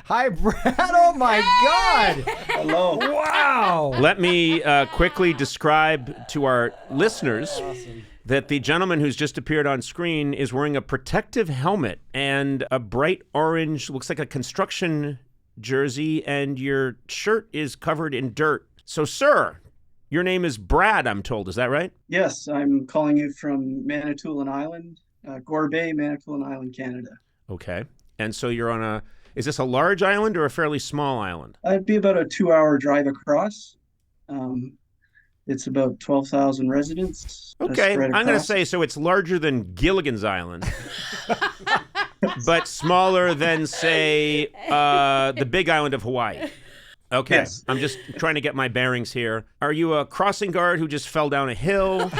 Hi, Brad. Oh, my God. Hello. Wow. Let me quickly describe to our listeners that the gentleman who's just appeared on screen is wearing a protective helmet and a bright orange, looks like a construction jersey, and your shirt is covered in dirt. So, sir, your name is Brad, I'm told. Is that right? Yes, I'm calling you from Manitoulin Island, Gourley, Manitoulin Island, Canada. Okay. And so you're on a, is this a large island or a fairly small island? It'd be about a 2-hour drive across. It's about 12,000 residents. Okay, spread I'm going to across. say, so it's larger than Gilligan's Island, but smaller than, say, the big island of Hawaii. Okay, Yes. I'm just trying to get my bearings here. Are you a crossing guard who just fell down a hill?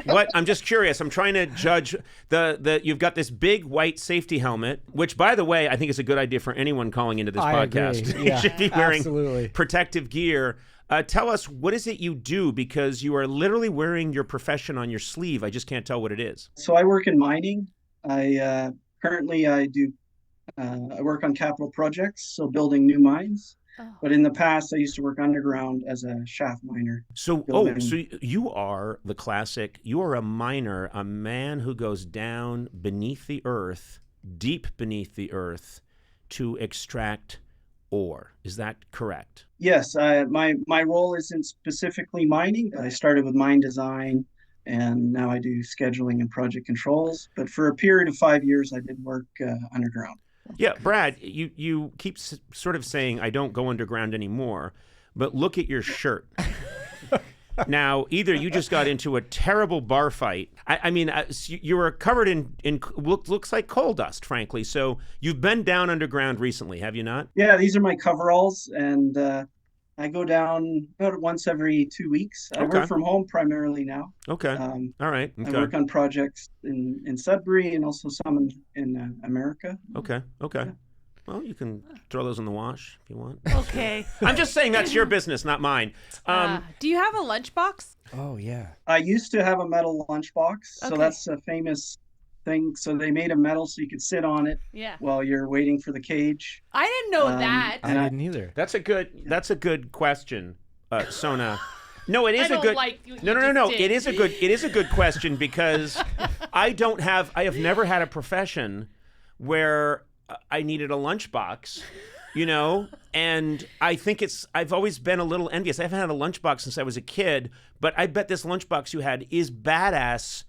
What? I'm just curious. I'm trying to judge you've got this big white safety helmet, which, by the way, I think is a good idea for anyone calling into this I podcast. agree. You Yeah, should be wearing absolutely. protective gear. Tell us, what is it you do? Because you are literally wearing your profession on your sleeve. I just can't tell what it is. So I work in mining. I work on capital projects, so building new mines. But in the past, I used to work underground as a shaft miner. So, Building. so you are the classic, you are a miner, a man who goes down beneath the earth, deep beneath the earth, to extract ore. Is that correct? Yes, my role isn't specifically mining. I started with mine design, and now I do scheduling and project controls. But for a period of 5 years, I did work underground. Yeah, Brad, you keep sort of saying, I don't go underground anymore, but look at your shirt. Now, either you just got into a terrible bar fight. I mean, you were covered in looks like coal dust, frankly. So you've been down underground recently, have you not? Yeah, these are my coveralls, and I go down about once every 2 weeks. I Okay. work from home primarily now. Okay. All right. I Okay. work on projects in Sudbury and also some in America. Okay. Okay. Well, you can throw those in the wash if you want. Okay. I'm just saying that's your business, not mine. Do you have a lunchbox? Oh, yeah. I used to have a metal lunchbox, so Okay. that's a famous thing. So they made a metal so you could sit on it Yeah. while you're waiting for the cage. I didn't know that. I didn't either. That's a good question, Sona. No, it is I a don't good. like what No, you no, no, just no. did. It is a good question because I have never had a profession where I needed a lunchbox, and I think I've always been a little envious. I haven't had a lunchbox since I was a kid, but I bet this lunchbox you had is badass.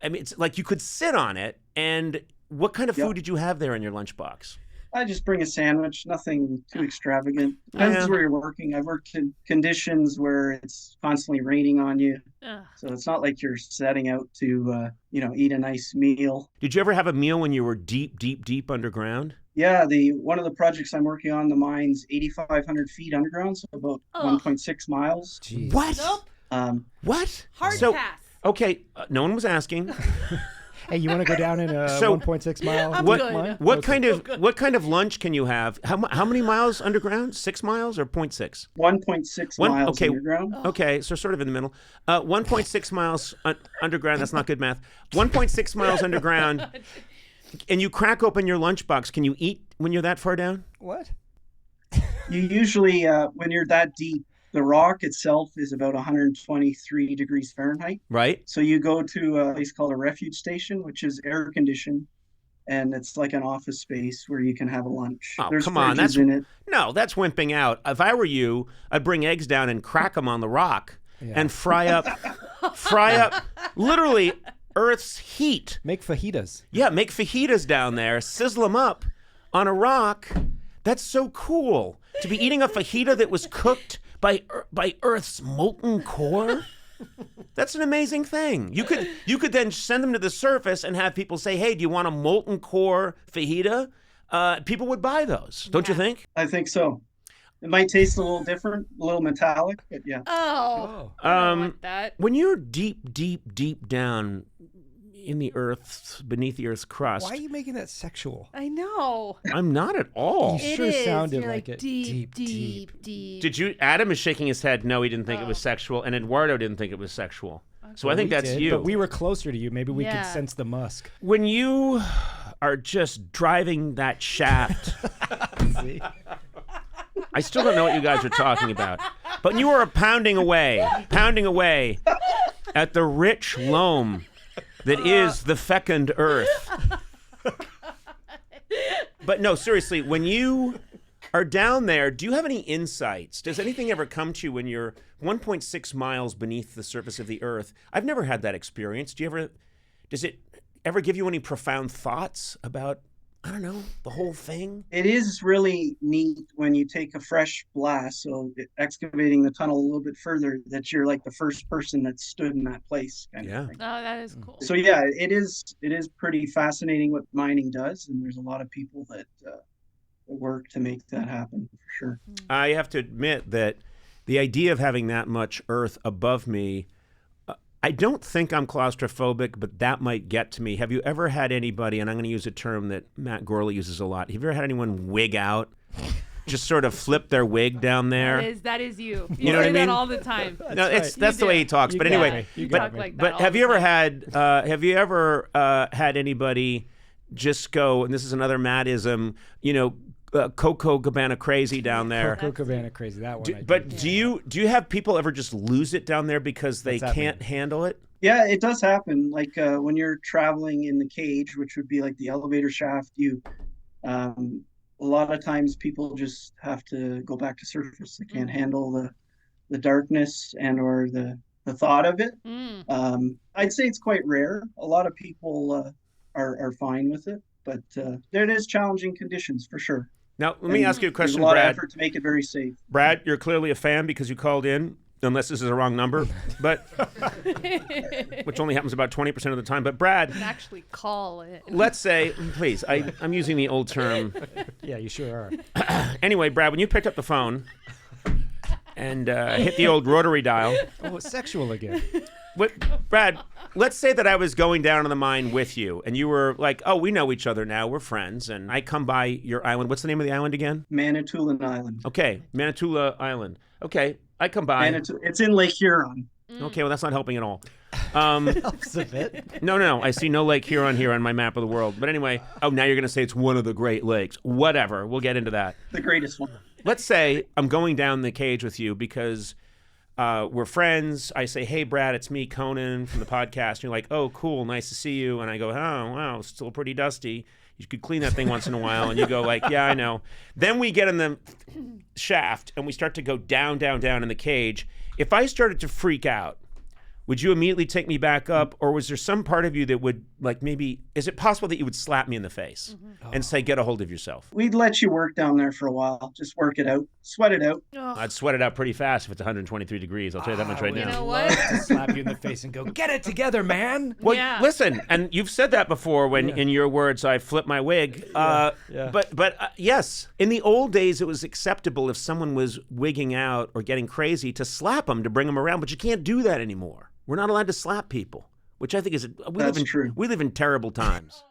I mean, it's like you could sit on it. And what kind of food did you have there in your lunchbox? I just bring a sandwich, nothing too extravagant. Depends where you're working. I've worked in conditions where it's constantly raining on you. Ugh. So it's not like you're setting out to, eat a nice meal. Did you ever have a meal when you were deep, deep, deep underground? Yeah, one of the projects I'm working on, the mine's 8,500 feet underground, so about 1.6 miles. Jeez. What? Nope. What? Hard So, pass. okay, no one was asking. Hey, you want to go down in a So, 1.6 mile? I'm What good. what kind of lunch can you have? How many miles underground? 6 miles or 0.6? 1.6 miles okay. underground. Okay, so sort of in the middle. 1.6 miles underground. That's not good math. 1.6 miles underground, and you crack open your lunchbox. Can you eat when you're that far down? What? You usually, when you're that deep, the rock itself is about 123 degrees Fahrenheit. Right. So you go to a place called a refuge station, which is air conditioned, and it's like an office space where you can have a lunch. Oh, There's come on, fridges in it. No, that's wimping out. If I were you, I'd bring eggs down and crack them on the rock and fry up literally Earth's heat. Make fajitas. Yeah, make fajitas down there, sizzle them up on a rock. That's so cool. To be eating a fajita that was cooked by Earth's molten core. That's an amazing thing. You could then send them to the surface and have people say, "Hey, do you want a molten core fajita?" People would buy those, don't you think? I think so. It might taste a little different, a little metallic, but yeah. Oh. I don't want that. When you're deep, deep, deep down in the earth, beneath the earth's crust, Why are you making that sexual? I know. I'm not at all. You It sure is. sounded You're like it. Deep, Deep, deep. Did you? Adam is shaking his head. No, he didn't think it was sexual, and Eduardo didn't think it was sexual. So I think We that's did, you. But we were closer to you. Maybe we could Yeah. sense the musk. When you are just driving that shaft, See? I still don't know what you guys are talking about. But you are pounding away at the rich loam that is the fecund earth. But no, seriously, when you are down there, do you have any insights? Does anything ever come to you when you're 1.6 miles beneath the surface of the earth? I've never had that experience. Does it ever give you any profound thoughts about, I don't know, the whole thing? It is really neat when you take a fresh blast, so excavating the tunnel a little bit further, that you're like the first person that stood in that place kind Yeah. of thing. Oh, that is cool. So yeah, it is pretty fascinating what mining does, and there's a lot of people that work to make that happen for sure. I have to admit that the idea of having that much earth above me, I don't think I'm claustrophobic, but that might get to me. Have you ever had anybody, and I'm going to use a term that Matt Gourley uses a lot, have you ever had anyone wig out? Just sort of flip their wig down there? That is you. You know what I say mean? that all the time. No, that's the way he talks. You But got anyway, me. You but, got me. Like that but all have the you ever time. had anybody just go, and this is another Mattism, Coco Cabana crazy down there? Coco Cabana crazy. That one. Do you have people ever just lose it down there because they What's can't happening? handle it? Yeah, it does happen. Like when you're traveling in the cage, which would be like the elevator shaft, a lot of times people just have to go back to surface. They can't handle the darkness and or the thought of it. I'd say it's quite rare. A lot of people are fine with it, but there is challenging conditions for sure. Now, let me ask you a question, There's a lot of Brad. effort to make it very safe. Brad, you're clearly a fan because you called in, unless this is a wrong number, but which only happens about 20% of the time. But Brad, Actually call it. let's say, please, I'm using the old term. Yeah, you sure are. Anyway, Brad, when you picked up the phone and hit the old rotary dial, Oh, it's sexual again. Brad, let's say that I was going down to the mine with you, and you were like, oh, we know each other now, we're friends, and I come by your island. What's the name of the island again? Manitoulin Island. Okay, Manitoula Island. Okay, I come by. It's in Lake Huron. Okay, well, that's not helping at all. Helps a bit. No. I see no Lake Huron here on my map of the world. But anyway, now you're going to say it's one of the Great Lakes. Whatever, we'll get into that. The greatest one. Let's say I'm going down the cage with you because we're friends. I say, hey, Brad, it's me, Conan, from the podcast. And you're like, oh, cool, nice to see you. And I go, oh, wow, it's still pretty dusty. You could clean that thing once in a while. And you go like, yeah, I know. Then we get in the shaft and we start to go down in the cage. If I started to freak out, would you immediately take me back up? Or was there some part of you that would, like, maybe, is it possible that you would slap me in the face and say, get a hold of yourself? We'd let you work down there for a while. Just work it out. Sweat it out. I'd sweat it out pretty fast if it's 123 degrees. I'll tell you that much right You now. know what? To slap you in the face and go, get it together, man. Well, Yeah. listen, and you've said that before when, in your words, I flip my wig. Yeah. But yes, in the old days, it was acceptable if someone was wigging out or getting crazy to slap them to bring them around, but you can't do that anymore. We're not allowed to slap people, which I think is That's true. We live in terrible times.